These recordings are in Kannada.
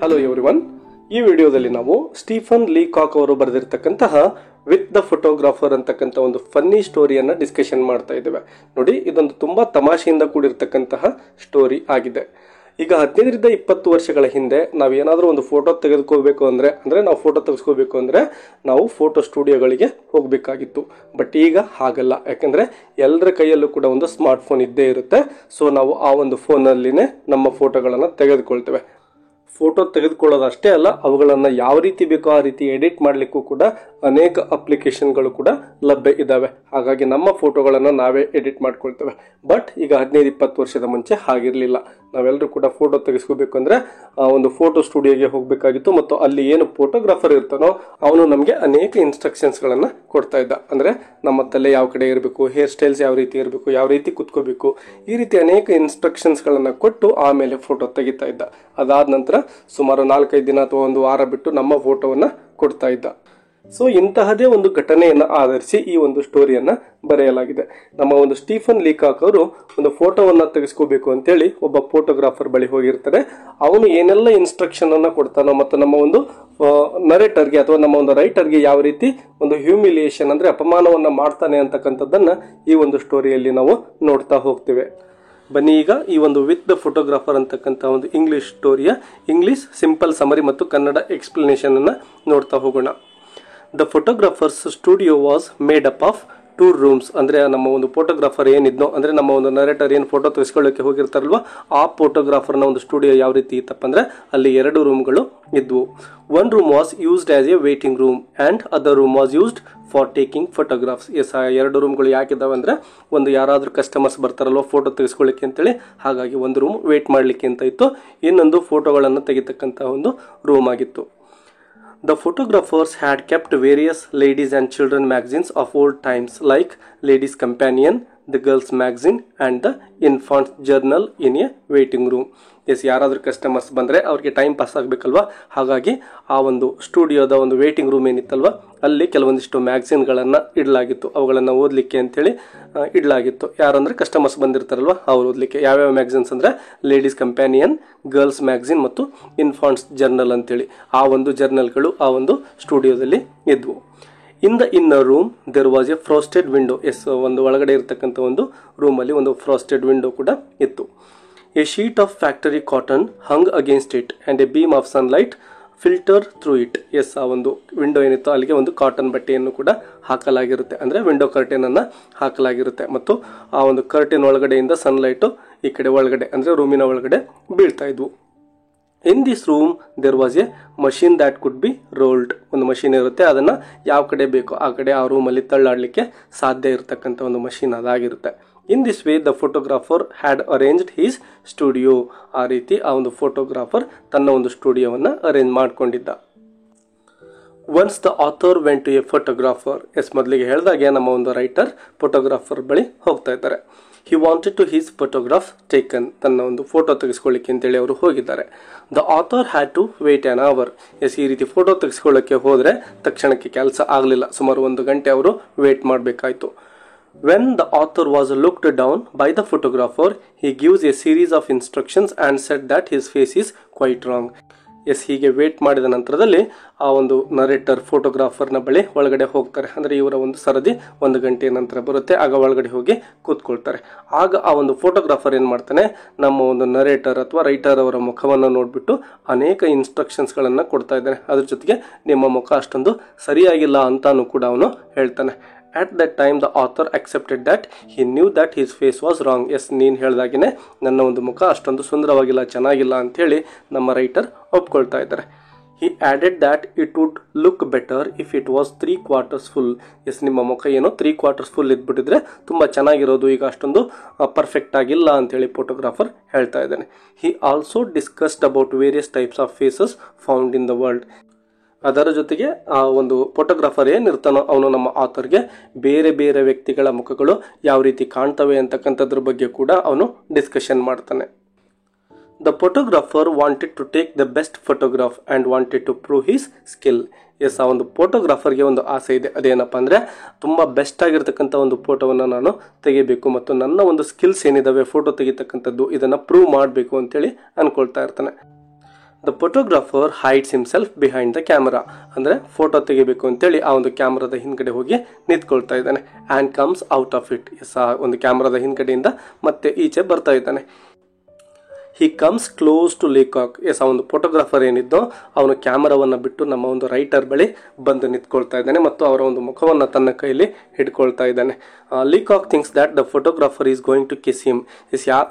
ಹಲೋ ಎವ್ರಿವನ್, ಈ ವಿಡಿಯೋದಲ್ಲಿ ನಾವು ಸ್ಟೀಫನ್ ಲೀಕಾಕ್ ಅವರು ಬರೆದಿರ್ತಕ್ಕಂತಹ ವಿತ್ ದ ಫೋಟೋಗ್ರಾಫರ್ ಅಂತಕ್ಕಂಥ ಒಂದು ಫನ್ನಿ ಸ್ಟೋರಿಯನ್ನ ಡಿಸ್ಕಷನ್ ಮಾಡ್ತಾ ಇದ್ದೇವೆ. ನೋಡಿ, ಇದೊಂದು ತುಂಬಾ ತಮಾಷೆಯಿಂದ ಕೂಡಿರ್ತಕ್ಕಂತಹ ಸ್ಟೋರಿ ಆಗಿದೆ. ಈಗ 15-20 ವರ್ಷಗಳ ಹಿಂದೆ ನಾವೇನಾದ್ರೂ ಒಂದು ಫೋಟೋ ತೆಗೆದುಕೋಬೇಕು ಅಂದ್ರೆ ನಾವು ಫೋಟೋ ತೆಗೆಸ್ಕೋಬೇಕು ಅಂದ್ರೆ ನಾವು ಫೋಟೋ ಸ್ಟುಡಿಯೋಗಳಿಗೆ ಹೋಗ್ಬೇಕಾಗಿತ್ತು. ಬಟ್ ಈಗ ಹಾಗಲ್ಲ, ಯಾಕಂದ್ರೆ ಎಲ್ಲರ ಕೈಯಲ್ಲೂ ಕೂಡ ಒಂದು ಸ್ಮಾರ್ಟ್ ಫೋನ್ ಇದ್ದೇ ಇರುತ್ತೆ. ಸೊ ನಾವು ಆ ಒಂದು ಫೋನಲ್ಲಿನೇ ನಮ್ಮ ಫೋಟೋಗಳನ್ನ ತೆಗೆದುಕೊಳ್ತೇವೆ. ಫೋಟೋ ತೆಗೆದುಕೊಳ್ಳೋದಷ್ಟೇ ಅಲ್ಲ, ಅವುಗಳನ್ನು ಯಾವ ರೀತಿ ಬೇಕೋ ಆ ರೀತಿ ಎಡಿಟ್ ಮಾಡಲಿಕ್ಕೂ ಕೂಡ ಅನೇಕ ಅಪ್ಲಿಕೇಶನ್ಗಳು ಕೂಡ ಲಭ್ಯ ಇದ್ದಾವೆ. ಹಾಗಾಗಿ ನಮ್ಮ ಫೋಟೋಗಳನ್ನು ನಾವೇ ಎಡಿಟ್ ಮಾಡ್ಕೊಳ್ತೇವೆ. ಬಟ್ ಈಗ 15-20 ವರ್ಷದ ಮುಂಚೆ ಹಾಗಿರಲಿಲ್ಲ. ನಾವೆಲ್ಲರೂ ಕೂಡ ಫೋಟೋ ತೆಗೆಸ್ಕೋಬೇಕು ಅಂದ್ರೆ ಒಂದು ಫೋಟೋ ಸ್ಟುಡಿಯೋಗೆ ಹೋಗಬೇಕಾಗಿತ್ತು. ಮತ್ತು ಅಲ್ಲಿ ಏನು ಫೋಟೋಗ್ರಾಫರ್ ಇರ್ತಾನೋ ಅವನು ನಮಗೆ ಅನೇಕ ಇನ್ಸ್ಟ್ರಕ್ಷನ್ಸ್ಗಳನ್ನು ಕೊಡ್ತಾ ಇದ್ದ. ಅಂದ್ರೆ ನಮ್ಮ ತಲೆ ಯಾವ ಕಡೆ ಇರಬೇಕು, ಹೇರ್ ಸ್ಟೈಲ್ಸ್ ಯಾವ ರೀತಿ ಇರಬೇಕು, ಯಾವ ರೀತಿ ಕುತ್ಕೋಬೇಕು, ಈ ರೀತಿ ಅನೇಕ ಇನ್ಸ್ಟ್ರಕ್ಷನ್ಸ್ಗಳನ್ನು ಕೊಟ್ಟು ಆಮೇಲೆ ಫೋಟೋ ತೆಗಿತಾ ಇದ್ದ. ಅದಾದ ನಂತರ ಸುಮಾರು 4-5 ದಿನ ಅಥವಾ ಒಂದು ವಾರ ಬಿಟ್ಟು ನಮ್ಮ ಫೋಟೋವನ್ನ ಕೊಡ್ತಾ ಇದ್ದ. ಸೊ ಇಂತಹದೇ ಒಂದು ಘಟನೆಯನ್ನ ಆಧರಿಸಿ ಈ ಒಂದು ಸ್ಟೋರಿಯನ್ನ ಬರೆಯಲಾಗಿದೆ. ನಮ್ಮ ಒಂದು ಸ್ಟೀಫನ್ ಲೀಕಾಕ್ ಅವರು ಒಂದು ಫೋಟೋವನ್ನ ತೆಗೆಸ್ಕೋಬೇಕು ಅಂತೇಳಿ ಒಬ್ಬ ಫೋಟೋಗ್ರಾಫರ್ ಬಳಿ ಹೋಗಿರ್ತಾರೆ. ಅವನು ಏನೆಲ್ಲ ಇನ್ಸ್ಟ್ರಕ್ಷನ್ ಅನ್ನ ಕೊಡ್ತಾನೋ ಮತ್ತು ನಮ್ಮ ಒಂದು ನರೇಟರ್ಗೆ ಅಥವಾ ನಮ್ಮ ಒಂದು ರೈಟರ್ಗೆ ಯಾವ ರೀತಿ ಒಂದು ಹ್ಯೂಮಿಲಿಯೇಷನ್ ಅಂದ್ರೆ ಅಪಮಾನವನ್ನ ಮಾಡ್ತಾನೆ ಅಂತಕ್ಕಂಥದ್ದನ್ನ ಈ ಒಂದು ಸ್ಟೋರಿಯಲ್ಲಿ ನಾವು ನೋಡ್ತಾ ಹೋಗ್ತೇವೆ. ಬನ್ನಿ ಈಗ ಈ ಒಂದು ವಿತ್ ದ ಫೋಟೋಗ್ರಾಫರ್ ಅಂತಕ್ಕಂಥ ಒಂದು ಇಂಗ್ಲಿಷ್ ಸ್ಟೋರಿಯ ಇಂಗ್ಲಿಷ್ ಸಿಂಪಲ್ ಸಮರಿ ಮತ್ತು ಕನ್ನಡ ಎಕ್ಸ್ಪ್ಲನೇಷನ್ ಅನ್ನ ನೋಡ್ತಾ ಹೋಗೋಣ. The photographers studio was made up of 2 rooms. ಅಂದ್ರೆ ನಮ್ಮ ಒಂದು ಫೋಟೋಗ್ರಾಫರ್ ಏನಿದ್ನೋ, ಅಂದ್ರೆ ನಮ್ಮ ಒಂದು ನರೇಟರ್ ಏನು ಫೋಟೋ ತೆಗೆಸ್ಕೊಳ್ಳೋಕೆ ಹೋಗಿರ್ತಾರಲ್ವಾ, ಆ ಫೋಟೋಗ್ರಾಫರ್ನ ಒಂದು ಸ್ಟುಡಿಯೋ ಯಾವ ರೀತಿ ಇತ್ತಪ್ಪ ಅಂದ್ರೆ ಅಲ್ಲಿ 2 ರೂಮ್ಗಳು ಇದ್ವು. 1 room was used as a waiting room and other room was used for taking photographs. Yes, 2 ರೂಮ್ಗಳು ಯಾಕಿದ್ದಾವೆ ಅಂದ್ರೆ ಒಂದು ಯಾರಾದ್ರೂ ಕಸ್ಟಮರ್ಸ್ ಬರ್ತಾರಲ್ವ ಫೋಟೋ ತೆಗೆಸ್ಕೊಳ್ಳಿಕ್ಕೆ ಅಂತೇಳಿ, ಹಾಗಾಗಿ ಒಂದು ರೂಮ್ ವೇಟ್ ಮಾಡ್ಲಿಕ್ಕೆ ಅಂತ ಇತ್ತು, ಇನ್ನೊಂದು ಫೋಟೋಗಳನ್ನು ತೆಗಿತಕ್ಕಂತ ಒಂದು ರೂಮ್ ಆಗಿತ್ತು. The photographers had kept various ladies and children magazines of old times like Ladies' Companion, The Girls' Magazine and The Infant's Journal in a waiting room. Yes, ಯಾರಾದರೂ ಕಸ್ಟಮರ್ಸ್ ಬಂದರೆ ಅವ್ರಿಗೆ ಟೈಮ್ ಪಾಸ್ ಆಗಬೇಕಲ್ವಾ, ಹಾಗಾಗಿ ಆ ಒಂದು ಸ್ಟುಡಿಯೋದ ಒಂದು ವೇಟಿಂಗ್ ರೂಮ್ ಏನಿತ್ತಲ್ವ ಅಲ್ಲಿ ಕೆಲವೊಂದಿಷ್ಟು ಮ್ಯಾಗ್ಝಿನ್ಗಳನ್ನು ಇಡಲಾಗಿತ್ತು. ಅವುಗಳನ್ನು ಓದಲಿಕ್ಕೆ ಅಂತೇಳಿ ಇಡಲಾಗಿತ್ತು. ಯಾರಂದ್ರೆ ಕಸ್ಟಮರ್ಸ್ ಬಂದಿರ್ತಾರಲ್ವ ಅವ್ರು ಓದಲಿಕ್ಕೆ. ಯಾವ್ಯಾವ ಮ್ಯಾಗ್ಝಿನ್ಸ್ ಅಂದರೆ ಲೇಡೀಸ್ ಕಂಪ್ಯಾನಿಯನ್, ಗರ್ಲ್ಸ್ ಮ್ಯಾಗ್ಝಿನ್ ಮತ್ತು ಇನ್ಫಾಂಟ್ಸ್ ಜರ್ನಲ್ ಅಂತೇಳಿ ಆ ಒಂದು ಜರ್ನಲ್ಗಳು ಆ ಒಂದು ಸ್ಟುಡಿಯೋದಲ್ಲಿ ಇದ್ವು. In the inner room there was a frosted window. Yes, ಒಂದು ಒಳಗಡೆ ಇರತಕ್ಕಂಥ ಒಂದು ರೂಮಲ್ಲಿ ಒಂದು ಫ್ರೋಸ್ಟೆಡ್ ವಿಂಡೋ ಕೂಡ ಇತ್ತು. A sheet of factory cotton hung against it and a beam of sunlight filtered through it. Yes, ಆ ಒಂದು ವಿಂಡೋ ಏನಿತ್ತು ಅಲ್ಲಿಗೆ ಒಂದು ಕಾಟನ್ ಬಟ್ಟೆಯನ್ನು ಕೂಡ ಹಾಕಲಾಗಿರುತ್ತೆ. ಅಂದರೆ ವಿಂಡೋ ಕರ್ಟೆನ್ ಅನ್ನು ಹಾಕಲಾಗಿರುತ್ತೆ ಮತ್ತು ಆ ಒಂದು ಕರ್ಟೆನ್ ಒಳಗಡೆಯಿಂದ ಸನ್ಲೈಟು ಈ ಕಡೆ ಒಳಗಡೆ ಅಂದರೆ ರೂಮಿನ ಒಳಗಡೆ ಬೀಳ್ತಾ ಇದ್ವು. In this room there was a machine that could be rolled. ಒಂದು ಮಷೀನ್ ಇರುತ್ತೆ, ಅದನ್ನ ಯಾವ ಕಡೆ ಬೇಕೋ ಆ ಕಡೆ ಆ ರೂಮಲ್ಲಿ ತಳ್ಳಾಡಲಿಕ್ಕೆ ಸಾಧ್ಯ ಇರತಕ್ಕಂಥ ಒಂದು ಮಷೀನ್ ಅದಾಗಿರುತ್ತೆ. In this way the photographer had arranged his studio. ಆ ರೀತಿ ಆ ಒಂದು ಫೋಟೋಗ್ರಾಫರ್ ತನ್ನ ಒಂದು ಸ್ಟುಡಿಯೋವನ್ನು ಅರೇಂಜ್ ಮಾಡಿಕೊಂಡಿದ್ದ. Once the author went to a photographer. Yes, ಮೊದಲಿಗೆ ಹೇಳಿದಾಗೆ ನಮ್ಮ ಒಂದು ರೈಟರ್ ಫೋಟೋಗ್ರಾಫರ್ ಬಳಿ ಹೋಗ್ತಾ ಇದ್ದಾರೆ. He wanted to his photograph taken. ತನ್ನ ಒಂದು ಫೋಟೋ ತೆಗೆಸ್ಕೊಳ್ಳಿಕ್ಕೆ ಅಂತೇಳಿ ಅವರು ಹೋಗಿದ್ದಾರೆ. The author had to wait an hour. Yes, ಈ ರೀತಿ ಫೋಟೋ ತೆಗೆಸ್ಕೊಳ್ಳೋಕ್ಕೆ ಹೋದರೆ ತಕ್ಷಣಕ್ಕೆ ಕೆಲಸ ಆಗಲಿಲ್ಲ. ಸುಮಾರು 1 ಗಂಟೆ ಅವರು wait ಮಾಡಬೇಕಾಯಿತು. When the author was looked down by the photographer, he gives a series of instructions and said that his face is quite wrong. Yes, ಹೀಗೆ ವೇಟ್ ಮಾಡಿದ ನಂತರದಲ್ಲಿ ಆ ಒಂದು ನರೇಟರ್ ಫೋಟೋಗ್ರಾಫರ್ನ ಬಳಿ ಒಳಗಡೆ ಹೋಗ್ತಾರೆ. ಅಂದರೆ ಇವರ ಒಂದು ಸರದಿ 1 ಗಂಟೆಯ ನಂತರ ಬರುತ್ತೆ. ಆಗ ಒಳಗಡೆ ಹೋಗಿ ಕೂತ್ಕೊಳ್ತಾರೆ. ಆಗ ಆ ಒಂದು ಫೋಟೋಗ್ರಾಫರ್ ಏನು ಮಾಡ್ತಾನೆ, ನಮ್ಮ ಒಂದು ನರೇಟರ್ ಅಥವಾ ರೈಟರ್ ಅವರ ಮುಖವನ್ನು ನೋಡಿಬಿಟ್ಟು ಅನೇಕ ಇನ್ಸ್ಟ್ರಕ್ಷನ್ಸ್ಗಳನ್ನು ಕೊಡ್ತಾ ಇದ್ದಾನೆ. ಅದ್ರ ಜೊತೆಗೆ ನಿಮ್ಮ ಮುಖ ಅಷ್ಟೊಂದು ಸರಿಯಾಗಿಲ್ಲ ಅಂತಾನು ಕೂಡ ಅವನು ಹೇಳ್ತಾನೆ. At that time the author accepted that he knew that his face was wrong. Yes, ನೀನು ಹೇಳ್ದಾಗಿನೇ ನನ್ನ ಒಂದು ಮುಖ ಅಷ್ಟೊಂದು ಸುಂದರವಾಗಿಲ್ಲ, ಚೆನ್ನಾಗಿಲ್ಲ ಅಂಥೇಳಿ ನಮ್ಮ ರೈಟರ್ ಒಪ್ಕೊಳ್ತಾ ಇದ್ದಾರೆ. He added that it would look better if it was 3/4 full. S, ನಿಮ್ಮ ಮುಖ ಏನೋ 3/4 ಫುಲ್ ಇದ್ಬಿಟ್ಟಿದ್ರೆ ತುಂಬ ಚೆನ್ನಾಗಿರೋದು, ಈಗ ಅಷ್ಟೊಂದು ಪರ್ಫೆಕ್ಟ್ ಆಗಿಲ್ಲ ಅಂತೇಳಿ ಫೋಟೋಗ್ರಾಫರ್ ಹೇಳ್ತಾ ಇದ್ದಾನೆ. He also discussed about various types of faces found in the world. ಅದರ ಜೊತೆಗೆ ಆ ಒಂದು ಫೋಟೋಗ್ರಾಫರ್ ಏನಿರ್ತಾನೋ ಅವನು ನಮ್ಮ ಆಥರ್ಗೆ ಬೇರೆ ಬೇರೆ ವ್ಯಕ್ತಿಗಳ ಮುಖಗಳು ಯಾವ ರೀತಿ ಕಾಣ್ತವೆ ಅಂತಕ್ಕಂಥದ್ರ ಬಗ್ಗೆ ಕೂಡ ಅವನು ಡಿಸ್ಕಷನ್ ಮಾಡ್ತಾನೆ. The photographer wanted to take the best photograph and wanted to prove his skill. Yes, ಆ ಒಂದು ಫೋಟೋಗ್ರಾಫರ್ಗೆ ಒಂದು ಆಸೆ ಇದೆ. ಅದೇನಪ್ಪ ಅಂದರೆ ತುಂಬ ಬೆಸ್ಟ್ ಆಗಿರ್ತಕ್ಕಂಥ ಒಂದು ಫೋಟೋವನ್ನು ನಾನು ತೆಗಿಬೇಕು ಮತ್ತು ನನ್ನ ಒಂದು ಸ್ಕಿಲ್ಸ್ ಏನಿದಾವೆ ಫೋಟೋ ತೆಗಿತಕ್ಕಂಥದ್ದು ಇದನ್ನು ಪ್ರೂವ್ ಮಾಡಬೇಕು ಅಂತೇಳಿ ಅಂದ್ಕೊಳ್ತಾ ಇರ್ತಾನೆ. The photographer hides himself behind the camera, ಅಂದರೆ ಫೋಟೋ ತೆಗಿಬೇಕು ಅಂತೇಳಿ ಆ ಒಂದು ಕ್ಯಾಮ್ರಾದ ಹಿಂದ್ಗಡೆ ಹೋಗಿ ನಿಂತ್ಕೊಳ್ತಾ ಇದ್ದಾನೆ. And comes out of it, ಆ ಒಂದು ಕ್ಯಾಮ್ರಾದ ಹಿಂದ್ಗಡೆಯಿಂದ ಮತ್ತೆ ಈಚೆ ಬರ್ತಾ ಇದ್ದಾನೆ. He comes close to Leacock. ಆ ಒಂದು ಫೋಟೋಗ್ರಾಫರ್ ಏನಿದ್ದೋ ಅವನು ಕ್ಯಾಮರಾವನ್ನು ಬಿಟ್ಟು ನಮ್ಮ ಒಂದು ರೈಟರ್ ಬಳಿ ಬಂದು ನಿಂತ್ಕೊಳ್ತಾ ಇದ್ದಾನೆ ಮತ್ತು ಅವರ ಒಂದು ಮುಖವನ್ನು ತನ್ನ ಕೈಲಿ ಹಿಡ್ಕೊಳ್ತಾ ಇದ್ದಾನೆ. Leacock thinks that the photographer is going to kiss him.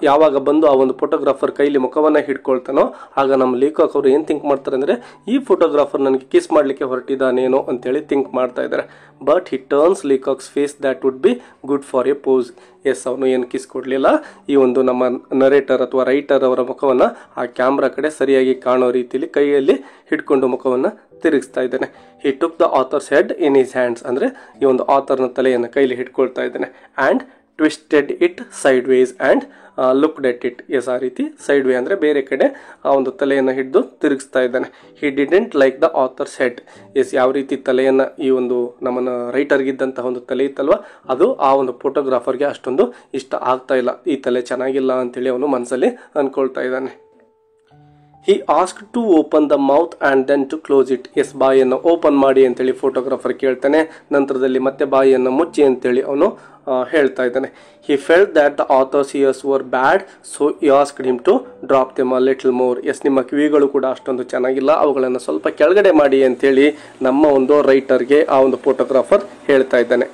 ಯಾವಾಗ ಬಂದು ಆ ಒಂದು ಫೋಟೋಗ್ರಾಫರ್ ಕೈಲಿ ಮುಖವನ್ನು ಹಿಡ್ಕೊಳ್ತಾನೋ ಆಗ ನಮ್ಮ ಲೀಕಾಕ್ ಅವರು ಏನು ಥಿಂಕ್ ಮಾಡ್ತಾರೆ ಅಂದರೆ ಈ ಫೋಟೋಗ್ರಾಫರ್ ನನಗೆ ಕಿಸ್ ಮಾಡಲಿಕ್ಕೆ ಹೊರಟಿದ್ದಾನೇನೋ ಅಂತೇಳಿ ಥಿಂಕ್ ಮಾಡ್ತಾ ಇದ್ದಾರೆ. But he turns Leacock's face that would be good for a pose. ಅವನು ಏನು ಕಿಸ್ ಕೊಡಲಿಲ್ಲ. ಈ ಒಂದು ನಮ್ಮ ನರೇಟರ್ ಅಥವಾ ರೈಟರ್ ಅವರ ಮುಖವನ್ನು ಆ ಕ್ಯಾಮ್ರಾ ಕಡೆ ಸರಿಯಾಗಿ ಕಾಣೋ ರೀತಿಯಲ್ಲಿ ಕೈಯಲ್ಲಿ ಹಿಡ್ಕೊಂಡು ಮುಖವನ್ನು ತಿರುಗಿಸ್ತಾ ಇದ್ದಾನೆ. He took the author's head in his hands, ಅಂದರೆ ಈ ಒಂದು ಆಥರ್ನ ತಲೆಯನ್ನು ಕೈಲಿ ಹಿಡ್ಕೊಳ್ತಾ ಇದ್ದಾನೆ. And twisted it sideways and looked at it. ಆ ರೀತಿ ಸೈಡ್ ವೇ ಅಂದರೆ ಬೇರೆ ಕಡೆ ಆ ಒಂದು ತಲೆಯನ್ನು ಹಿಡಿದು ತಿರುಗಿಸ್ತಾ ಇದ್ದಾನೆ. He didn't like the author's head. ಯಾವ ರೀತಿ ತಲೆಯನ್ನು ಈ ಒಂದು ನಮ್ಮನ್ನ ರೈಟರ್ಗಿದ್ದಂತಹ ಒಂದು ತಲೆ ಇತ್ತಲ್ವ ಅದು ಆ ಒಂದು ಫೋಟೋಗ್ರಾಫರ್ಗೆ ಅಷ್ಟೊಂದು ಇಷ್ಟ ಆಗ್ತಾ ಇಲ್ಲ. ಈ ತಲೆ ಚೆನ್ನಾಗಿಲ್ಲ ಅಂತೇಳಿ ಅವನು ಮನಸ್ಸಲ್ಲಿ ಅಂದ್ಕೊಳ್ತಾ ಇದ್ದಾನೆ. He ask to open the mouth and then to close it. ಬಾಯಿಯನ್ನು ಓಪನ್ ಮಾಡಿ ಅಂತೇಳಿ ಫೋಟೋಗ್ರಾಫರ್ ಕೇಳ್ತಾನೆ. ನಂತರದಲ್ಲಿ ಮತ್ತೆ ಬಾಯಿಯನ್ನು ಮುಚ್ಚಿ ಅಂತೇಳಿ ಅವನು ಹೇಳ್ತಾ ಇದ್ದಾನೆ. He felt that the author's ears were bad, so he asked him to drop them a little more. ನಿಮ್ಮ ಕಿವಿಗಳು ಕೂಡ ಅಷ್ಟೊಂದು ಚೆನ್ನಾಗಿಲ್ಲ, ಅವುಗಳನ್ನು ಸ್ವಲ್ಪ ಕೆಳಗಡೆ ಮಾಡಿ ಅಂತೇಳಿ ನಮ್ಮ ಒಂದು ರೈಟರ್ಗೆ ಆ ಒಂದು ಫೋಟೋಗ್ರಾಫರ್ ಹೇಳ್ತಾ ಇದ್ದಾನೆ.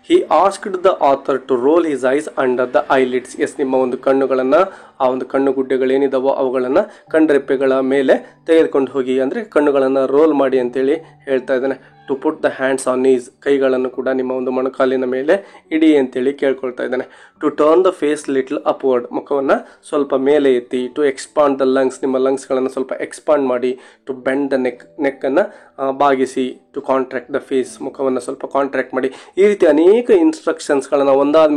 He asked the author to roll his eyes under the eyelids. ನಿಮ್ಮ ಒಂದು ಕಣ್ಣುಗಳನ್ನು ಆ ಒಂದು ಕಣ್ಣುಗುಡ್ಡೆಗಳೇನಿದಾವೋ ಅವುಗಳನ್ನು ಕಣ್ರೆಪ್ಪೆಗಳ ಮೇಲೆ ತೆಗೆದುಕೊಂಡು ಹೋಗಿ, ಅಂದರೆ ಕಣ್ಣುಗಳನ್ನು ರೋಲ್ ಮಾಡಿ ಅಂತೇಳಿ ಹೇಳ್ತಾ ಇದ್ದಾನೆ. To put the hands on knees. ಕೈಗಳನ್ನು ಕೂಡ ನಿಮ್ಮ ಒಂದು ಮೊಣಕಾಲಿನ ಮೇಲೆ ಇಡಿ ಅಂತೇಳಿ ಕೇಳ್ಕೊಳ್ತಾ ಇದ್ದಾನೆ. To turn the face little upward. ಮುಖವನ್ನು ಸ್ವಲ್ಪ ಮೇಲೆ ಎತ್ತಿ. To expand the lungs. ನಿಮ್ಮ ಲಂಗ್ಸ್ಗಳನ್ನು ಸ್ವಲ್ಪ ಎಕ್ಸ್ಪಾಂಡ್ ಮಾಡಿ. ಟು ಬೆಂಡ್ ದ ನೆಕ್ಕನ್ನು ಬಾಗಿಸಿ. To contract the face. ಮುಖವನ್ನು ಸ್ವಲ್ಪ ಕಾಂಟ್ರಾಕ್ಟ್ ಮಾಡಿ. ಈ ರೀತಿ ಅನೇಕ ಇನ್ಸ್ಟ್ರಕ್ಷನ್ಸ್ಗಳನ್ನು ಒಂದಾದ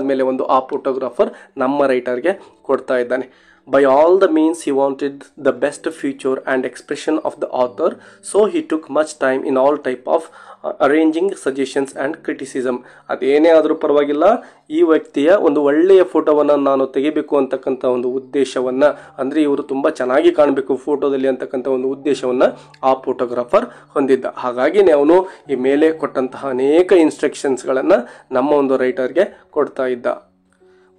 ಮೇಲೆ ಒಂದು ಆ ಫೋಟೋಗ್ರಾಫರ್ ನಮ್ಮ ರೈಟರ್ಗೆ ಕೊಡ್ತಾ ಇದ್ದಾನೆ. By all the means he wanted the best feature and expression of the author, so he took much time in all type of arranging suggestions and criticism. ಅದೇನೇ ಆದರೂ ಪರವಾಗಿಲ್ಲ, ಈ ವ್ಯಕ್ತಿಯ ಒಂದು ಒಳ್ಳೆಯ ಫೋಟೋವನ್ನು ನಾನು ತೆಗಿಬೇಕು ಅಂತಕ್ಕಂಥ ಒಂದು ಉದ್ದೇಶವನ್ನು, ಅಂದರೆ ಇವರು ತುಂಬ ಚೆನ್ನಾಗಿ ಕಾಣಬೇಕು ಫೋಟೋದಲ್ಲಿ ಅಂತಕ್ಕಂಥ ಒಂದು ಉದ್ದೇಶವನ್ನು ಆ ಫೋಟೋಗ್ರಾಫರ್ ಹೊಂದಿದ್ದ. ಹಾಗಾಗಿನೇ ಅವನು ಈ ಮೇಲೆ ಕೊಟ್ಟಂತಹ ಅನೇಕ ಇನ್ಸ್ಟ್ರಕ್ಷನ್ಸ್ಗಳನ್ನು ನಮ್ಮ ಒಂದು ರೈಟರ್ಗೆ ಕೊಡ್ತಾ ಇದ್ದ.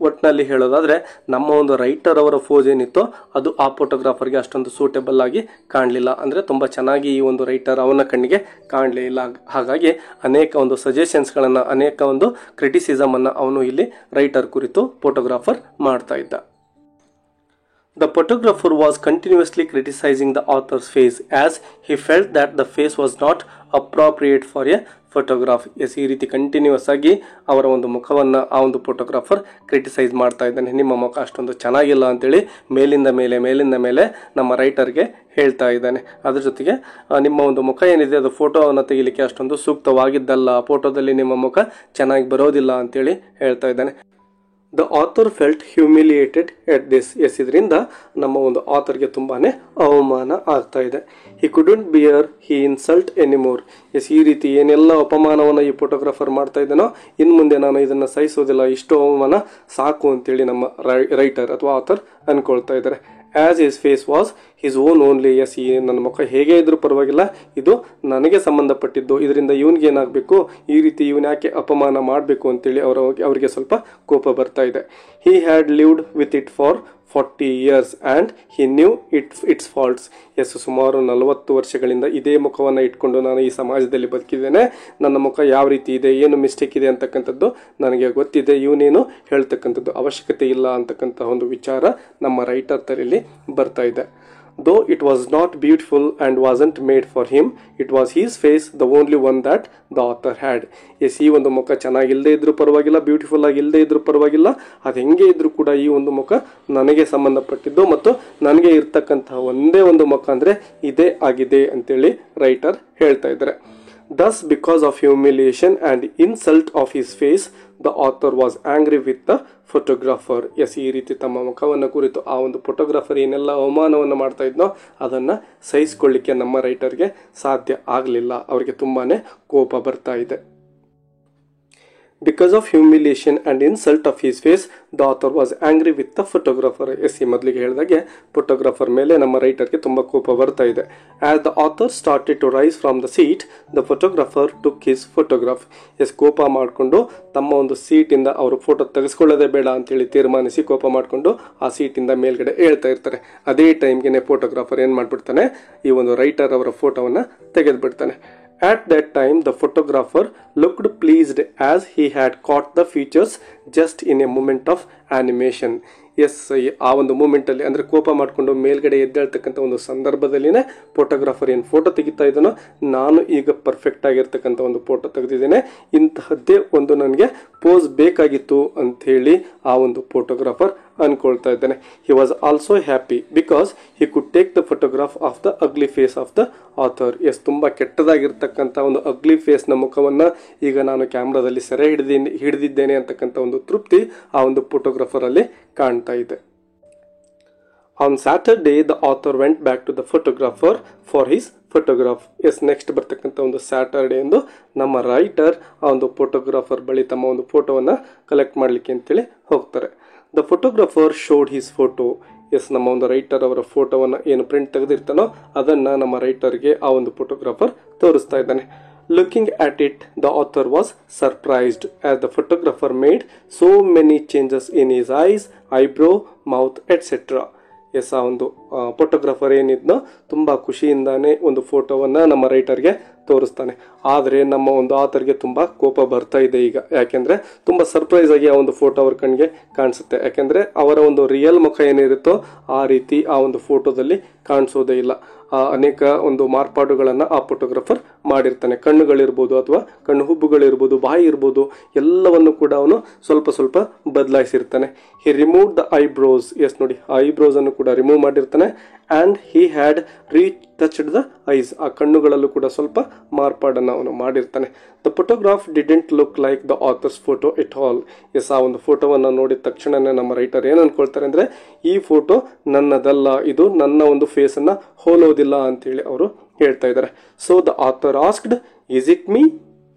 ಒಟ್ಟಿನಲ್ಲಿ ಹೇಳೋದಾದರೆ ನಮ್ಮ ಒಂದು ರೈಟರ್ ಅವರ ಫೋಸ್ ಏನಿತ್ತೋ ಅದು ಆ ಫೋಟೋಗ್ರಾಫರ್ಗೆ ಅಷ್ಟೊಂದು ಸೂಟೇಬಲ್ ಆಗಿ ಕಾಣಲಿಲ್ಲ. ಅಂದರೆ ತುಂಬ ಚೆನ್ನಾಗಿ ಈ ಒಂದು ರೈಟರ್ ಅವನ ಕಣ್ಣಿಗೆ ಕಾಣಲೇ ಇಲ್ಲ. ಹಾಗಾಗಿ ಅನೇಕ ಒಂದು ಸಜೆಷನ್ಸ್ಗಳನ್ನು, ಅನೇಕ ಒಂದು ಕ್ರಿಟಿಸಿಸಮನ್ನು ಅವನು ಇಲ್ಲಿ ರೈಟರ್ ಕುರಿತು ಫೋಟೋಗ್ರಾಫರ್ ಮಾಡ್ತಾ ಇದ್ದ. The photographer was continuously criticizing the author's face as he felt that the face was not appropriate for a photograph. ಈ ರೀತಿ ಕಂಟಿನ್ಯೂಸ್ ಆಗಿ ಅವರ ಒಂದು ಮುಖವನ್ನು ಆ ಒಂದು ಫೋಟೋಗ್ರಾಫರ್ ಕ್ರಿಟಿಸೈಸ್ ಮಾಡ್ತಾ ಇದ್ದಾನೆ. ನಿಮ್ಮ ಮುಖ ಅಷ್ಟೊಂದು ಚೆನ್ನಾಗಿಲ್ಲ ಅಂತೇಳಿ ಮೇಲಿಂದ ಮೇಲೆ ನಮ್ಮ ರೈಟರ್ಗೆ ಹೇಳ್ತಾ ಇದ್ದಾನೆ. ಅದ್ರ ಜೊತೆಗೆ ನಿಮ್ಮ ಒಂದು ಮುಖ ಏನಿದೆ ಅದು ಫೋಟೋವನ್ನು ತೆಗಿಲಿಕ್ಕೆ ಅಷ್ಟೊಂದು ಸೂಕ್ತವಾಗಿದ್ದಲ್ಲ, ಫೋಟೋದಲ್ಲಿ ನಿಮ್ಮ ಮುಖ ಚೆನ್ನಾಗಿ ಬರೋದಿಲ್ಲ ಅಂತೇಳಿ ಹೇಳ್ತಾ ಇದ್ದಾನೆ. The author felt humiliated at this. ಇದರಿಂದ ನಮ್ಮ ಒಂದು ಆಥರ್ಗೆ ತುಂಬಾ ಅವಮಾನ ಆಗ್ತಾ ಇದೆ. He couldn't bear he insult anymore. ಈ ರೀತಿ ಏನೆಲ್ಲ ಅಪಮಾನವನ್ನು ಈ ಫೋಟೋಗ್ರಾಫರ್ ಮಾಡ್ತಾ ಇದ್ದಾನೋ ಇನ್ನು ಮುಂದೆ ನಾನು ಇದನ್ನು ಸಹಿಸೋದಿಲ್ಲ, ಇಷ್ಟು ಅವಮಾನ ಸಾಕು ಅಂತೇಳಿ ನಮ್ಮ ರೈಟರ್ ಅಥವಾ ಆಥರ್ ಅನ್ಕೊಳ್ತಾ ಇದ್ದಾರೆ. As his face was his own only. ನನ್ನ ಮುಖ ಹೇಗೆ ಇದ್ರೂ ಪರವಾಗಿಲ್ಲ, ಇದು ನನಗೆ ಸಂಬಂಧಪಟ್ಟಿದ್ದು, ಇದರಿಂದ ಇವನಿಗೆ ಏನಾಗಬೇಕು, ಈ ರೀತಿ ಇವನು ಯಾಕೆ ಅಪಮಾನ ಮಾಡಬೇಕು ಅಂತೇಳಿ ಅವರಿಗೆ ಸ್ವಲ್ಪ ಕೋಪ ಬರ್ತಾ ಇದೆ. He had lived with it for 40 years and he knew its faults. ಸುಮಾರು 40 ವರ್ಷಗಳಿಂದ ಇದೇ ಮುಖವನ್ನು ಇಟ್ಕೊಂಡು ನಾನು ಈ ಸಮಾಜದಲ್ಲಿ ಬದುಕಿದ್ದೇನೆ, ನನ್ನ ಮುಖ ಯಾವ ರೀತಿ ಇದೆ, ಏನು ಮಿಸ್ಟೇಕ್ ಇದೆ ಅಂತಕ್ಕಂಥದ್ದು ನನಗೆ ಗೊತ್ತಿದೆ, ಇವನೇನು ಹೇಳ್ತಕ್ಕಂಥದ್ದು ಅವಶ್ಯಕತೆ ಇಲ್ಲ ಅಂತಕ್ಕಂಥ ಒಂದು ವಿಚಾರ ನಮ್ಮ ರೈಟರ್ ತಲೆಯಲ್ಲಿ ಬರ್ತಾ ಇದೆ. Though it was not beautiful and wasn't made for him, it was his face, the only one that the author had. ಈ ಒಂದು ಮುಖ ಚೆನ್ನಾಗಿಲ್ಲದೆ ಇದ್ರೂ ಪರವಾಗಿಲ್ಲ, ಬ್ಯೂಟಿಫುಲ್ ಆಗಿ ಇಲ್ಲದೆ ಇದ್ರೂ ಪರವಾಗಿಲ್ಲ, ಅದು ಹೆಂಗೆ ಇದ್ರೂ ಕೂಡ ಈ ಒಂದು ಮುಖ ನನಗೆ ಸಂಬಂಧಪಟ್ಟಿದ್ದು ಮತ್ತು ನನಗೆ ಇರ್ತಕ್ಕಂತಹ ಒಂದೇ ಒಂದು ಮುಖ ಅಂದರೆ ಇದೇ ಆಗಿದೆ ಅಂತೇಳಿ ರೈಟರ್ ಹೇಳ್ತಾ ಇದ್ದಾರೆ. Thus, because of humiliation and insult of his face, the author was angry with the photographer. ಈ ರೀತಿ ತಮ್ಮ ಮುಖವನ್ನು ಕುರಿತು ಆ ಒಂದು ಫೋಟೋಗ್ರಾಫರ್ ಏನೆಲ್ಲ ಅವಮಾನವನ್ನು ಮಾಡ್ತಾ ಇದ್ನೋ ಅದನ್ನು ಸಹಿಸಿಕೊಳ್ಳಿಕ್ಕೆ ನಮ್ಮ ರೈಟರ್ಗೆ ಸಾಧ್ಯ ಆಗಲಿಲ್ಲ. ಅವರಿಗೆ ತುಂಬಾ ಕೋಪ ಬರ್ತಾ ಇದೆ. Because of humiliation and insult of his face, the author was angry with the photographer. Yes ಈ ಮೊದಲಿಗೆ ಹೇಳಿದಾಗೆ ಫೋಟೋಗ್ರಾಫರ್ ಮೇಲೆ ನಮ್ಮ ರೈಟರ್ಗೆ ತುಂಬ ಕೋಪ ಬರ್ತಾ ಇದೆ. As the author started to rise from the seat, the photographer took his photograph. Yes ಕೋಪ ಮಾಡಿಕೊಂಡು ತಮ್ಮ ಒಂದು ಸೀಟಿಂದ ಅವರು ಫೋಟೋ ತೆಗೆಸ್ಕೊಳ್ಳೋದೇ ಬೇಡ ಅಂತೇಳಿ ತೀರ್ಮಾನಿಸಿ ಕೋಪ ಮಾಡಿಕೊಂಡು ಆ ಸೀಟಿಂದ ಮೇಲ್ಗಡೆ ಹೇಳ್ತಾ ಇರ್ತಾರೆ. ಅದೇ ಟೈಮ್ಗೆ ಫೋಟೋಗ್ರಾಫರ್ ಏನು ಮಾಡಿಬಿಡ್ತಾನೆ, ಈ ಒಂದು ರೈಟರ್ ಅವರ ಫೋಟೋವನ್ನು ತೆಗೆದುಬಿಡ್ತಾನೆ. At that time, the photographer looked pleased as he had caught the features just in a moment of animation. Yes ಆ ಒಂದು ಮೂಮೆಂಟಲ್ಲಿ ಅಂದರೆ ಕೋಪ ಮಾಡಿಕೊಂಡು ಮೇಲ್ಗಡೆ ಎದ್ದೇಳ್ತಕ್ಕಂಥ ಒಂದು ಸಂದರ್ಭದಲ್ಲಿನೇ ಫೋಟೋಗ್ರಾಫರ್ ಏನು ಫೋಟೋ ತೆಗಿತಾ ಇದ್ದಾನೋ, ನಾನು ಈಗ ಪರ್ಫೆಕ್ಟ್ ಆಗಿರ್ತಕ್ಕಂಥ ಒಂದು ಫೋಟೋ ತೆಗೆದಿದ್ದೇನೆ, ಇಂತಹದ್ದೇ ಒಂದು ನನಗೆ ಪೋಸ್ ಬೇಕಾಗಿತ್ತು ಅಂಥೇಳಿ ಆ ಒಂದು ಫೋಟೋಗ್ರಾಫರ್ ಅನ್ಕೊಳ್ತಾ ಇದ್ದಾನೆ. He was also happy because he could take the photograph of the ugly face of the author. Yes ತುಂಬ ಕೆಟ್ಟದಾಗಿರ್ತಕ್ಕಂಥ ಒಂದು ಅಗ್ಲಿ ಫೇಸ್ನ ಮುಖವನ್ನು ಈಗ ನಾನು ಕ್ಯಾಮ್ರಾದಲ್ಲಿ ಸೆರೆ ಹಿಡಿದಿದ್ದೇನೆ ಅಂತಕ್ಕಂಥ ಒಂದು ತೃಪ್ತಿ ಆ ಒಂದು ಫೋಟೋಗ್ರಾಫರ್ ಅಲ್ಲಿ ಕಾಣ್ತಾ ಇದೆ. On Saturday the author went back to the photographer for his photograph. Yes next ಬರ್ತಕ್ಕಂಥ ಒಂದು ಸ್ಯಾಟರ್ಡೇ ಎಂದು ನಮ್ಮ ರೈಟರ್ ಆ ಒಂದು ಫೋಟೋಗ್ರಾಫರ್ ಬಳಿ ತಮ್ಮ ಒಂದು ಫೋಟೋವನ್ನು ಕಲೆಕ್ಟ್ ಮಾಡಲಿಕ್ಕೆ ಅಂತೇಳಿ ಹೋಗ್ತಾರೆ. The photographer showed his photo. Yes ನಮ್ಮ ಒಂದು ರೈಟರ್ ಅವರ ಫೋಟೋವನ್ನು ಏನು ಪ್ರಿಂಟ್ ತೆಗೆದಿರ್ತಾನೋ ಅದನ್ನು ನಮ್ಮ ರೈಟರ್ಗೆ ಆ ಒಂದು ಫೋಟೋಗ್ರಾಫರ್ ತೋರಿಸ್ತಾ ಇದ್ದಾನೆ. Looking at it, the author was surprised as the photographer made so many changes in his eyes, eyebrow, mouth, etc. Yes ಆ ಒಂದು ಫೋಟೋಗ್ರಾಫರ್ ಏನಿದ್ನೋ ತುಂಬ ಖುಷಿಯಿಂದಾನೇ ಒಂದು ಫೋಟೋವನ್ನು ನಮ್ಮ ರೈಟರ್ಗೆ ತೋರಿಸ್ತಾನೆ. ಆದರೆ ನಮ್ಮ ಒಂದು ಆಥರ್ಗೆ ತುಂಬ ಕೋಪ ಬರ್ತಾ ಇದೆ ಈಗ. ಯಾಕೆಂದರೆ ತುಂಬ ಸರ್ಪ್ರೈಸ್ ಆಗಿ ಆ ಒಂದು ಫೋಟೋ ಅವ್ರ ಕಣ್ಣಿಗೆ ಕಾಣಿಸುತ್ತೆ. ಯಾಕೆಂದರೆ ಅವರ ಒಂದು ರಿಯಲ್ ಮುಖ ಏನಿರುತ್ತೋ ಆ ರೀತಿ ಆ ಒಂದು ಫೋಟೋದಲ್ಲಿ ಕಾಣಿಸೋದೇ ಇಲ್ಲ. ಅನೇಕ ಒಂದು ಮಾರ್ಪಾಡುಗಳನ್ನು ಆ ಫೋಟೋಗ್ರಾಫರ್ ಮಾಡಿರ್ತಾನೆ. ಕಣ್ಣುಗಳಿರ್ಬೋದು ಅಥವಾ ಕಣ್ಣು ಹುಬ್ಬುಗಳಿರ್ಬೋದು, ಬಾಯಿ ಇರ್ಬೋದು, ಎಲ್ಲವನ್ನು ಕೂಡ ಅವನು ಸ್ವಲ್ಪ ಸ್ವಲ್ಪ ಬದಲಾಯಿಸಿರ್ತಾನೆ. He remove the eyebrows. Yes ನೋಡಿ, ಆ ಐಬ್ರೋಸ್ ಅನ್ನು ಕೂಡ ರಿಮೂವ್ ಮಾಡಿರ್ತಾನೆ. And he had touched the eyes. ಆ ಕಣ್ಣುಗಳಲ್ಲೂ ಕೂಡ ಸ್ವಲ್ಪ ಮಾರ್ಪಾಡನ್ನು ಅವನು ಮಾಡಿರ್ತಾನೆ. The photograph didn't look like the author's photo at all. Yes ಆ ಒಂದು ಫೋಟೋವನ್ನು ನೋಡಿದ ತಕ್ಷಣನೇ ನಮ್ಮ ರೈಟರ್ ಏನು ಅನ್ಕೊಳ್ತಾರೆ ಅಂದರೆ, ಈ ಫೋಟೋ ನನ್ನದಲ್ಲ, ಇದು ನನ್ನ ಒಂದು ಫೇಸನ್ನು ಹೋಲೋದಿಲ್ಲ ಅಂತೇಳಿ ಅವರು ಹೇಳ್ತಾ ಇದ್ದಾರೆ. So the author asked, is it me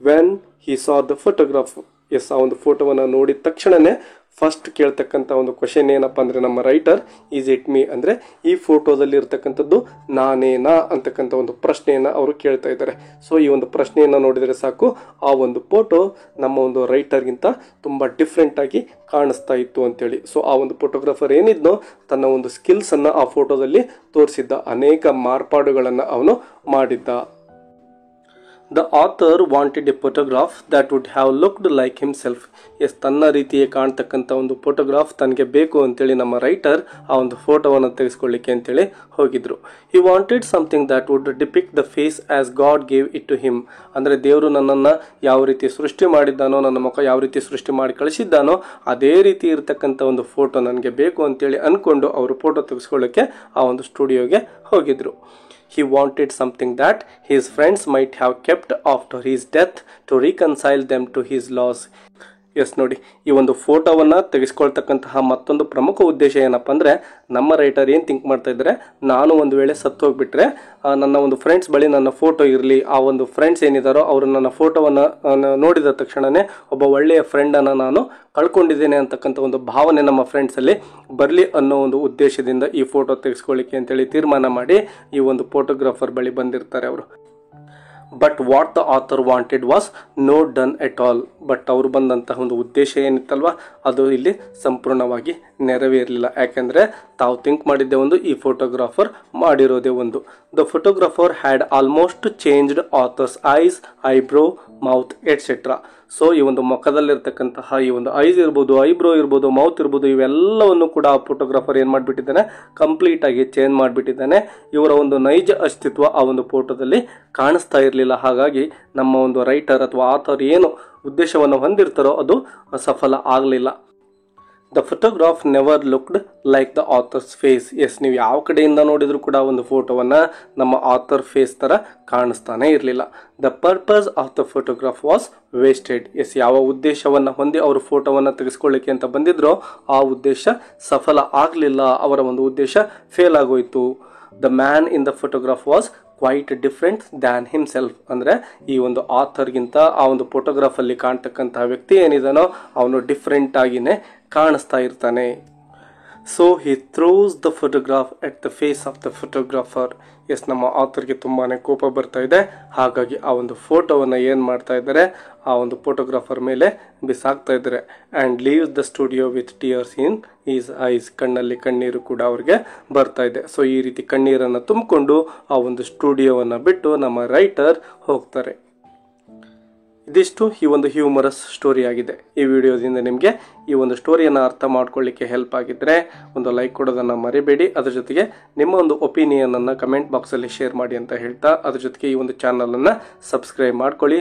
when he saw the photograph. Yes ಆ ಒಂದು ಫೋಟೋವನ್ನು ನೋಡಿದ ತಕ್ಷಣನೇ ಫಸ್ಟ್ ಕೇಳ್ತಕ್ಕಂಥ ಒಂದು ಕ್ವಶನ್ ಏನಪ್ಪ ಅಂದರೆ ನಮ್ಮ ರೈಟರ್, ಈಸ್ ಇಟ್ ಮೀ ಅಂದರೆ ಈ ಫೋಟೋದಲ್ಲಿ ಇರ್ತಕ್ಕಂಥದ್ದು ನಾನೇನಾ ಅಂತಕ್ಕಂಥ ಒಂದು ಪ್ರಶ್ನೆಯನ್ನು ಅವರು ಕೇಳ್ತಾ ಇದ್ದಾರೆ. ಸೊ ಈ ಒಂದು ಪ್ರಶ್ನೆಯನ್ನು ನೋಡಿದರೆ ಸಾಕು, ಆ ಒಂದು ಫೋಟೋ ನಮ್ಮ ಒಂದು ರೈಟರ್ಗಿಂತ ತುಂಬ ಡಿಫ್ರೆಂಟ್ ಆಗಿ ಕಾಣಿಸ್ತಾ ಇತ್ತು ಅಂತೇಳಿ. ಸೊ ಆ ಒಂದು ಫೋಟೋಗ್ರಾಫರ್ ಏನಿದ್ನೋ ತನ್ನ ಒಂದು ಸ್ಕಿಲ್ಸನ್ನು ಆ ಫೋಟೋದಲ್ಲಿ ತೋರಿಸಿದ್ದ, ಅನೇಕ ಮಾರ್ಪಾಡುಗಳನ್ನು ಅವನು ಮಾಡಿದ್ದ. The author wanted a photograph that would have looked like himself. Yes ತನ್ನ ರೀತಿಯೇ ಕಾಣ್ತಕ್ಕಂಥ ಒಂದು ಫೋಟೋಗ್ರಾಫ್ ತನಗೆ ಬೇಕು ಅಂತೇಳಿ ನಮ್ಮ ರೈಟರ್ ಆ ಒಂದು ಫೋಟೋವನ್ನು ತೆಗೆಸ್ಕೊಳ್ಳಿಕ್ಕೆ ಅಂತೇಳಿ ಹೋಗಿದ್ರು. He wanted something that would depict the face as God gave it to him. ಅಂದರೆ ದೇವರು ನನ್ನನ್ನು ಯಾವ ರೀತಿ ಸೃಷ್ಟಿ ಮಾಡಿದ್ದಾನೋ, ನನ್ನ ಮುಖ ಯಾವ ರೀತಿ ಸೃಷ್ಟಿ ಮಾಡಿ ಕಳಿಸಿದ್ದಾನೋ ಅದೇ ರೀತಿ ಇರತಕ್ಕಂಥ ಒಂದು ಫೋಟೋ ನನಗೆ ಬೇಕು ಅಂತೇಳಿ ಅಂದ್ಕೊಂಡು ಅವರು ಫೋಟೋ ತೆಗೆಸ್ಕೊಳ್ಳೋಕ್ಕೆ ಆ ಒಂದು ಸ್ಟುಡಿಯೋಗೆ ಹೋಗಿದ್ರು. He wanted something that his friends might have kept after his death to reconcile them to his loss. Yes ನೋಡಿ, ಈ ಒಂದು ಫೋಟೋವನ್ನು ತೆಗೆಸ್ಕೊಳ್ತಕ್ಕಂತಹ ಮತ್ತೊಂದು ಪ್ರಮುಖ ಉದ್ದೇಶ ಏನಪ್ಪ ಅಂದರೆ, ನಮ್ಮ ರೈಟರ್ ಏನು ಥಿಂಕ್ ಮಾಡ್ತಾ ಇದ್ದಾರೆ, ನಾನು ಒಂದು ವೇಳೆ ಸತ್ತು ಹೋಗ್ಬಿಟ್ರೆ ನನ್ನ ಒಂದು ಫ್ರೆಂಡ್ಸ್ ಬಳಿ ನನ್ನ ಫೋಟೋ ಇರಲಿ, ಆ ಒಂದು ಫ್ರೆಂಡ್ಸ್ ಏನಿದ್ದಾರೋ ಅವರು ನನ್ನ ಫೋಟೋವನ್ನು ನೋಡಿದ ತಕ್ಷಣವೇ ಒಬ್ಬ ಒಳ್ಳೆಯ ಫ್ರೆಂಡನ್ನು ನಾನು ಕಳ್ಕೊಂಡಿದ್ದೇನೆ ಅಂತಕ್ಕಂಥ ಒಂದು ಭಾವನೆ ನಮ್ಮ ಫ್ರೆಂಡ್ಸಲ್ಲಿ ಬರಲಿ ಅನ್ನೋ ಒಂದು ಉದ್ದೇಶದಿಂದ ಈ ಫೋಟೋ ತೆಗೆಸ್ಕೊಳ್ಳಿಕ್ಕೆ ಅಂತೇಳಿ ತೀರ್ಮಾನ ಮಾಡಿ ಈ ಒಂದು ಫೋಟೋಗ್ರಾಫರ್ ಬಳಿ ಬಂದಿರ್ತಾರೆ ಅವರು. But what the author wanted was not done at all. But ಅವರು ಬಂದಂತಹ ಒಂದು ಉದ್ದೇಶ ಏನಿತ್ತಲ್ವ ಅದು ಇಲ್ಲಿ ಸಂಪೂರ್ಣವಾಗಿ ನೆರವೇರಲಿಲ್ಲ. ಯಾಕೆಂದರೆ ತಾವು ಥಿಂಕ್ ಮಾಡಿದ್ದೇ ಒಂದು, ಈ ಫೋಟೋಗ್ರಾಫರ್ ಮಾಡಿರೋದೇ ಒಂದು. The photographer had almost changed author's ice, eyebrow, mouth et cetera. So ಈ ಒಂದು ಮುಖದಲ್ಲಿರ್ತಕ್ಕಂತಹ ಈ ಒಂದು ಐಸ್ ಇರ್ಬೋದು, ಐಬ್ರೋ ಇರ್ಬೋದು, ಮೌತ್ ಇರ್ಬೋದು, ಇವೆಲ್ಲವನ್ನು ಕೂಡ ಆ ಫೋಟೋಗ್ರಾಫರ್ ಏನು ಮಾಡಿಬಿಟ್ಟಿದ್ದಾನೆ, ಕಂಪ್ಲೀಟ್ ಆಗಿ ಚೇಂಜ್ ಮಾಡಿಬಿಟ್ಟಿದ್ದಾನೆ. ಇವರ ಒಂದು ನೈಜ ಅಸ್ತಿತ್ವ ಆ ಒಂದು ಫೋಟೋದಲ್ಲಿ ಕಾಣಿಸ್ತಾ ಇರಲಿಲ್ಲ. ಹಾಗಾಗಿ ನಮ್ಮ ಒಂದು ರೈಟರ್ ಅಥವಾ ಆಥರ್ ಏನು ಉದ್ದೇಶವನ್ನು ಹೊಂದಿರ್ತಾರೋ ಅದು ಸಫಲ ಆಗಲಿಲ್ಲ. The photograph never looked like the author's face. Yes ನೀವು ಯಾವ ಕಡೆಯಿಂದ ನೋಡಿದ್ರು ಕೂಡ ಒಂದು ಫೋಟೋವನ್ನು ನಮ್ಮ ಆಥರ್ ಫೇಸ್ ಥರ ಕಾಣಿಸ್ತಾನೆ ಇರಲಿಲ್ಲ. The purpose of the photograph was wasted. Yes ಯಾವ ಉದ್ದೇಶವನ್ನು ಹೊಂದಿ ಅವರು ಫೋಟೋವನ್ನು ತೆಗೆಸ್ಕೊಳ್ಳಿಕ್ಕೆ ಅಂತ ಬಂದಿದ್ರೋ ಆ ಉದ್ದೇಶ ಸಫಲ ಆಗಲಿಲ್ಲ, ಅವರ ಒಂದು ಉದ್ದೇಶ ಫೇಲ್ ಆಗೋಯ್ತು. The man in the photograph was quite different than himself. ಅಂದರೆ ಈ ಒಂದು ಆಥರ್ಗಿಂತ ಆ ಒಂದು ಫೋಟೋಗ್ರಾಫಲ್ಲಿ ಕಾಣ್ತಕ್ಕಂತಹ ವ್ಯಕ್ತಿ ಏನಿದಾನೋ ಅವನು ಡಿಫ್ರೆಂಟ್ ಆಗಿನೇ ಕಾಣಿಸ್ತಾ ಇರ್ತಾನೆ. So he throws the photograph at the face of the photographer. Yes, ನಮ್ಮ ಆಥರ್ಗೆ ತುಂಬಾ ಕೋಪ ಬರ್ತಾ ಇದೆ. ಹಾಗಾಗಿ ಆ ಒಂದು ಫೋಟೋವನ್ನು ಏನು ಮಾಡ್ತಾ ಇದ್ದಾರೆ, ಆ ಒಂದು ಫೋಟೋಗ್ರಾಫರ್ ಮೇಲೆ ಬಿಸಾಕ್ತಾ ಇದ್ದಾರೆ. And leaves the studio with tears in is ice. ಕಣ್ಣಲ್ಲಿ ಕಣ್ಣೀರು ಕೂಡ ಅವ್ರಿಗೆ ಬರ್ತಾ ಇದೆ. ಸೊ ಈ ರೀತಿ ಕಣ್ಣೀರನ್ನು ತುಂಬಿಕೊಂಡು ಆ ಒಂದು ಸ್ಟುಡಿಯೋವನ್ನು ಬಿಟ್ಟು ನಮ್ಮ ರೈಟರ್ ಹೋಗ್ತಾರೆ. ಇದಿಷ್ಟು ಈ ಒಂದು ಹ್ಯೂಮರಸ್ ಸ್ಟೋರಿ ಆಗಿದೆ. ಈ ವಿಡಿಯೋದಿಂದ ನಿಮಗೆ ಈ ಒಂದು ಸ್ಟೋರಿಯನ್ನು ಅರ್ಥ ಮಾಡ್ಕೊಳ್ಳಿಕ್ಕೆ ಹೆಲ್ಪ್ ಆಗಿದ್ದರೆ ಒಂದು ಲೈಕ್ ಕೊಡೋದನ್ನು ಮರಿಬೇಡಿ. ಅದ್ರ ಜೊತೆಗೆ ನಿಮ್ಮ ಒಂದು ಒಪಿನಿಯನನ್ನು ಕಮೆಂಟ್ ಬಾಕ್ಸಲ್ಲಿ ಶೇರ್ ಮಾಡಿ ಅಂತ ಹೇಳ್ತಾ, ಅದ್ರ ಜೊತೆಗೆ ಈ ಒಂದು ಚಾನಲನ್ನು ಸಬ್ಸ್ಕ್ರೈಬ್ ಮಾಡ್ಕೊಳ್ಳಿ.